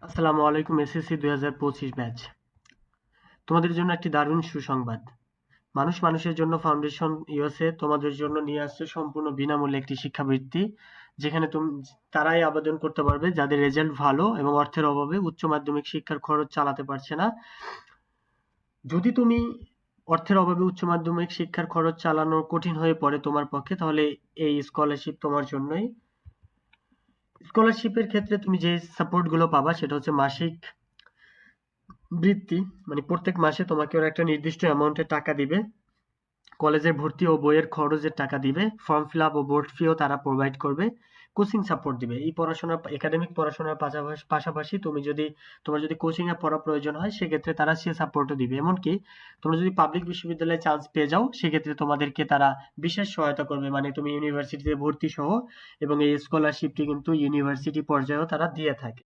আসসালামু আলাইকুম SSC 2025 batch. তোমাদের জন্য একটি দারুণ সুসংবাদ। মানুষ মানুষের জন্য ফাউন্ডেশন ইউএসএ তোমাদের জন্য নিয়ে আসছে সম্পূর্ণ বিনামূল্যে একটি শিক্ষাবৃত্তি, যেখানে তারাই আবেদন করতে পারবে যাদের রেজাল্ট ভালো এবং অর্থের অভাবে উচ্চ মাধ্যমিক শিক্ষার খরচ চালাতে পারছে না। যদি তুমি অর্থের অভাবে উচ্চ মাধ্যমিক শিক্ষার খরচ চালানো কঠিন হয়ে পড়ে তোমার পক্ষে, তাহলে এই স্কলারশিপ তোমার জন্যই। স্কলারশিপের ক্ষেত্রে তুমি যে সাপোর্ট গুলো পাবা সেটা হচ্ছে মাসিক বৃত্তি, মানে প্রত্যেক মাসে তোমাকে ওরা একটা নির্দিষ্ট অ্যামাউন্টের টাকা দিবে। কলেজের ভর্তি ও বইয়ের খরচের টাকা দিবে। ফর্ম ফিল আপ ও বোর্ড ফিও তারা প্রোভাইড করবে। কোচিং সাপোর্ট দিবে। এই পড়াশোনার একাডেমিক পড়াশোনার পাশাপাশি তোমার যদি কোচিং এ পড়া প্রয়োজন হয় সেক্ষেত্রে তারা সে সাপোর্টও দিবে। এমনকি তোমরা যদি পাবলিক বিশ্ববিদ্যালয়ে চান্স পেয়ে যাও সেক্ষেত্রে তোমাদেরকে তারা বিশেষ সহায়তা করবে, মানে তুমি ইউনিভার্সিটিতে ভর্তি সহ। এবং এই স্কলারশিপটি কিন্তু ইউনিভার্সিটি পর্যায়েও তারা দিয়ে থাকে।